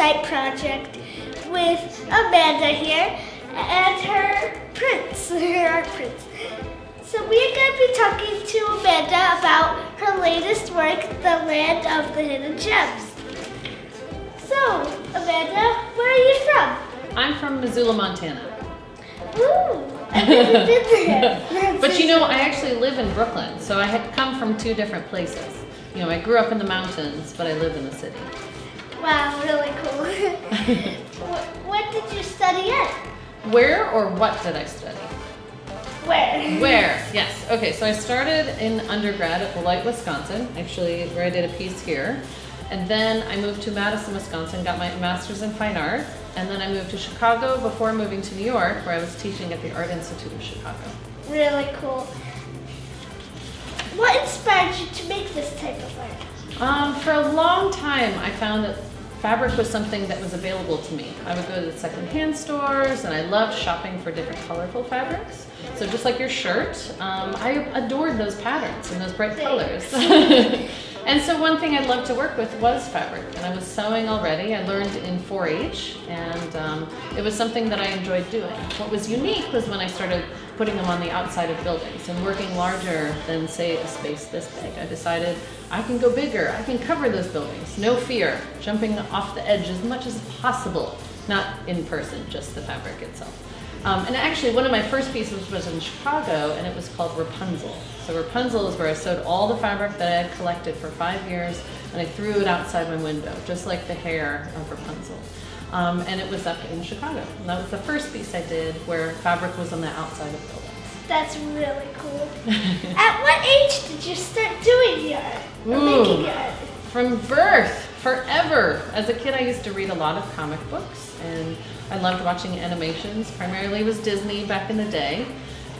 site project with Amanda here and her prince, her art prince. So we're going to be talking to Amanda about her latest work, The Land of the Hidden Gems. So, Amanda, where are you from? I'm from Missoula, Montana. Ooh, I've never been there. But you know, I actually live in Brooklyn, so I had come from two different places. You know, I grew up in the mountains, but I live in the city. Wow, really cool. What did you study at? Where or what did I study? Where? Yes. Okay, so I started in undergrad at Beloit, Wisconsin, actually, where I did a piece here. And then I moved to Madison, Wisconsin, got my master's in fine art. And then I moved to Chicago before moving to New York, where I was teaching at the Art Institute of Chicago. Really cool. What inspired you to make this type of art? For a long time, I found that fabric was something that was available to me. I would go to the secondhand stores, and I loved shopping for different colorful fabrics. So just like your shirt, I adored those patterns and those bright colors. And so one thing I loved to work with was fabric, and I was sewing already. I learned in 4-H, and it was something that I enjoyed doing. What was unique was when I started putting them on the outside of buildings and working larger than, say, a space this big. I decided I can go bigger, I can cover those buildings, no fear, jumping off the edge as much as possible, not in person, just the fabric itself. And actually, one of my first pieces was in Chicago, and it was called Rapunzel. So Rapunzel is where I sewed all the fabric that I had collected for 5 years, and I threw it outside my window, just like the hair of Rapunzel. And it was up in Chicago. And that was the first piece I did where fabric was on the outside of buildings. That's really cool. At what age did you start doing the art? Or making the art? From birth, forever. As a kid, I used to read a lot of comic books, and I loved watching animations. Primarily it was Disney back in the day.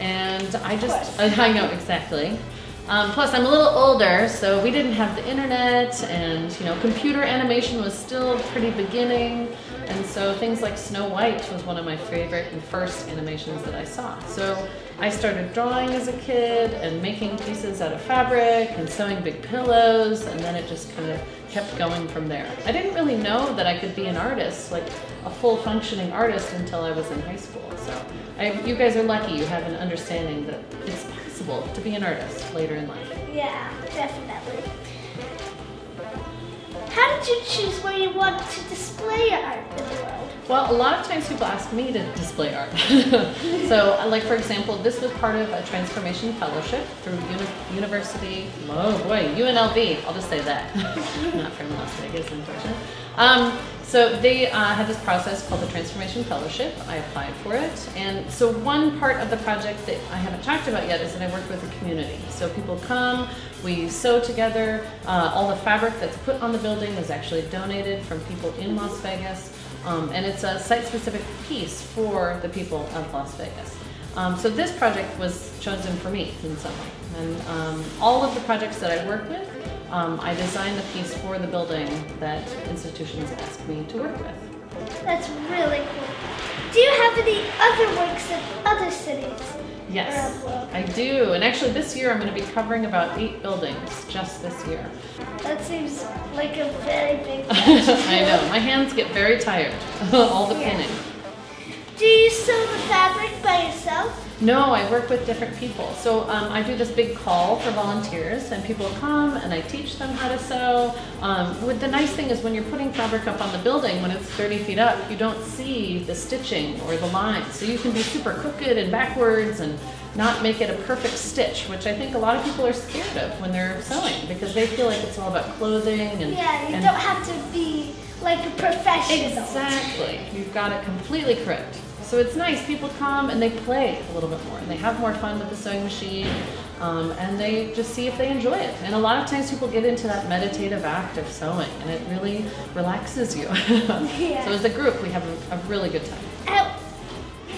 And I know, exactly. Plus, I'm a little older, so we didn't have the internet, and you know, computer animation was still pretty beginning. And so things like Snow White was one of my favorite and first animations that I saw. So I started drawing as a kid and making pieces out of fabric and sewing big pillows, and then it just kind of kept going from there. I didn't really know that I could be an artist, like a full functioning artist, until I was in high school. So you guys are lucky you have an understanding that it's possible to be an artist later in life. Yeah, definitely. How did you choose where you want to display your art in the world? Well, a lot of times people ask me to display art. So, like for example, this was part of a transformation fellowship through university, UNLV, I'll just say that. Not from Las Vegas, unfortunately. So they had this process called the Transformation Fellowship. I applied for it. And so one part of the project that I haven't talked about yet is that I work with the community. So people come, we sew together. All the fabric that's put on the building is actually donated from people in Las Vegas. And it's a site-specific piece for the people of Las Vegas. So this project was chosen for me in some way. And all of the projects that I work with, I designed the piece for the building that institutions ask me to work with. That's really cool. Do you have any other works in other cities? Yes, I do. And actually this year I'm going to be covering about 8 buildings just this year. That seems like a very big project. I know. My hands get very tired. All the pinning. Do you sew the fabric by yourself? No, I work with different people. So I do this big call for volunteers, and people come and I teach them how to sew. The nice thing is when you're putting fabric up on the building, when it's 30 feet up, you don't see the stitching or the lines. So you can be super crooked and backwards and not make it a perfect stitch, which I think a lot of people are scared of when they're sewing because they feel like it's all about clothing. And yeah, you don't have to be like a professional. Exactly. You've got it completely correct. So it's nice, people come and they play a little bit more and they have more fun with the sewing machine and they just see if they enjoy it. And a lot of times people get into that meditative act of sewing and it really relaxes you. Yeah. So as a group we have a really good time.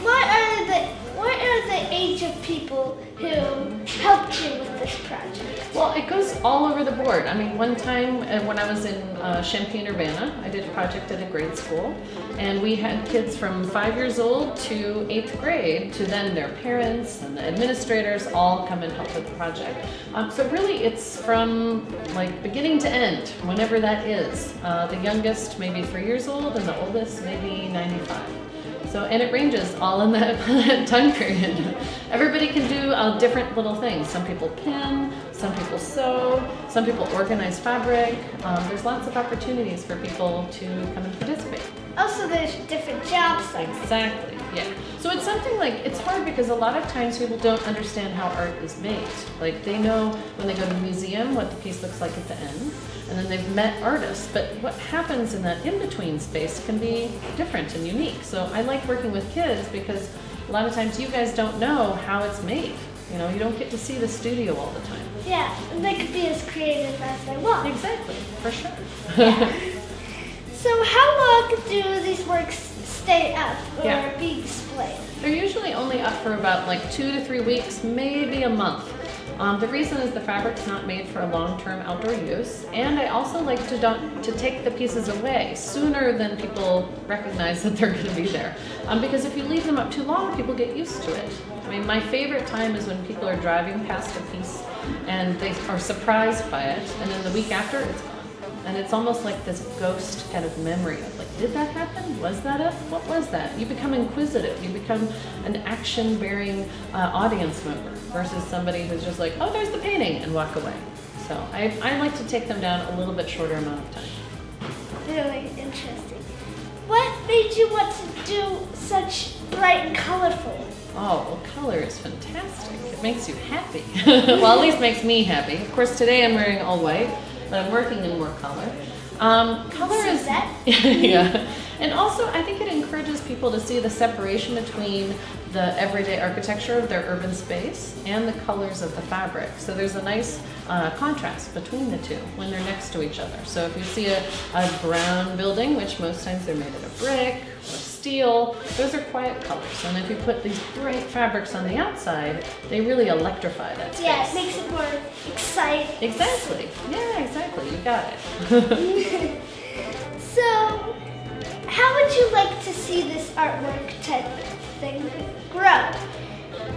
What are the age of people who helped you with this project? Well, it goes all over the board. I mean, one time when I was in Champaign-Urbana, I did a project at a grade school, and we had kids from 5 years old to 8th grade, to then their parents and the administrators all come and help with the project. So really, it's from like beginning to end, whenever that is. The youngest maybe 3 years old, and the oldest maybe 95. So, and it ranges all in that time period. Everybody can do different little things. Some people pin, some people sew, some people organize fabric. There's lots of opportunities for people to come and participate. Also, there's different jobs. Exactly, yeah. So it's something like, it's hard because a lot of times people don't understand how art is made. Like they know when they go to a museum what the piece looks like at the end, and then they've met artists, but what happens in that in-between space can be different and unique. So I like working with kids because a lot of times you guys don't know how it's made. You know, you don't get to see the studio all the time. Yeah, and they could be as creative as they want. Exactly, for sure. Yeah. So how long do these works stay up or be displayed? They're usually only up for about like 2 to 3 weeks, maybe a month. The reason is the fabric's not made for a long-term outdoor use, and I also like to take the pieces away sooner than people recognize that they're going to be there. Because if you leave them up too long, people get used to it. I mean, my favorite time is when people are driving past a piece and they are surprised by it, and then the week after it's gone. And it's almost like this ghost kind of memory of like, did that happen? Was that it? What was that? You become inquisitive. You become an action-bearing audience member versus somebody who's just like, oh, there's the painting, and walk away. So I like to take them down a little bit shorter amount of time. Really interesting. What made you want to do such bright and colorful? Oh, well, color is fantastic. It makes you happy. Well, at least makes me happy. Of course, today I'm wearing all white, but I'm working in more color. Color is that? Yeah, and also I think it encourages people to see the separation between the everyday architecture of their urban space and the colors of the fabric. So there's a nice contrast between the two when they're next to each other. So if you see a brown building, which most times they're made out of brick or steel, those are quiet colors. And if you put these bright fabrics on the outside, they really electrify that space. Yeah, it makes it more exciting. Exactly. Yeah, exactly. You got it. So, how would you like to see this artwork type thing grow?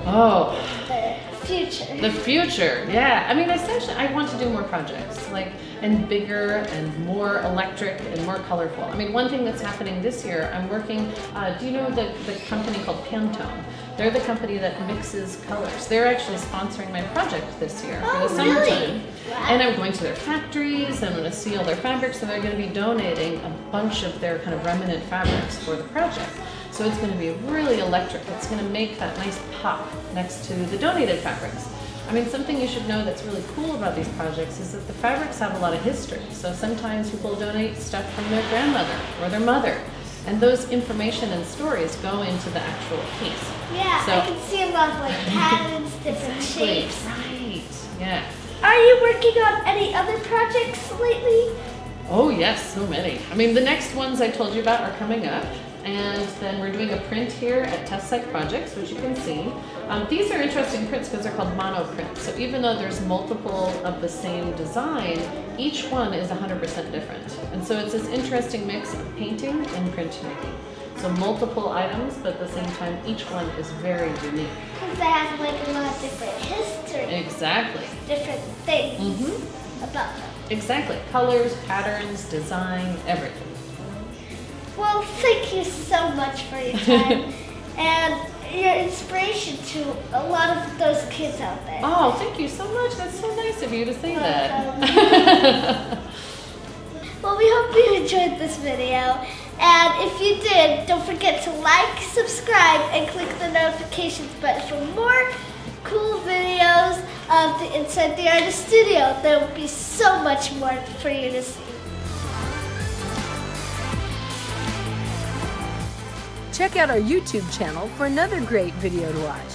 Oh. The future. The future, yeah. I mean, essentially, I want to do more projects, and bigger and more electric and more colorful. I mean, one thing that's happening this year, I'm working, do you know the company called Pantone? They're the company that mixes colors. They're actually sponsoring my project this year for the summertime. Really? Wow. And I'm going to their factories, I'm going to see all their fabrics, and they're going to be donating a bunch of their kind of remnant fabrics for the project. So it's going to be really electric. It's going to make that nice pop next to the donated fabrics. I mean, something you should know that's really cool about these projects is that the fabrics have a lot of history. So sometimes people donate stuff from their grandmother or their mother. And those information and stories go into the actual piece. Yeah, So- I can see a lot of patterns, different Exactly. shapes. Right. Yeah. Are you working on any other projects lately? Oh yes, so many. I mean, the next ones I told you about are coming up. And then we're doing a print here at Test Site Projects, which you can see. These are interesting prints because they're called mono prints. So even though there's multiple of the same design, each one is 100% different. And so it's this interesting mix of painting and printmaking. So multiple items, but at the same time, each one is very unique. Because they have a lot of different history, Exactly. different things Mm-hmm. about them. Exactly. Colors, patterns, design, everything. Well, thank you so much for your time and your inspiration to a lot of those kids out there. Oh, thank you so much. That's so nice of you to say that. Well, we hope you enjoyed this video. And if you did, don't forget to like, subscribe, and click the notifications button for more cool videos of the Inside the Artist Studio. There will be so much more for you to see. Check out our YouTube channel for another great video to watch.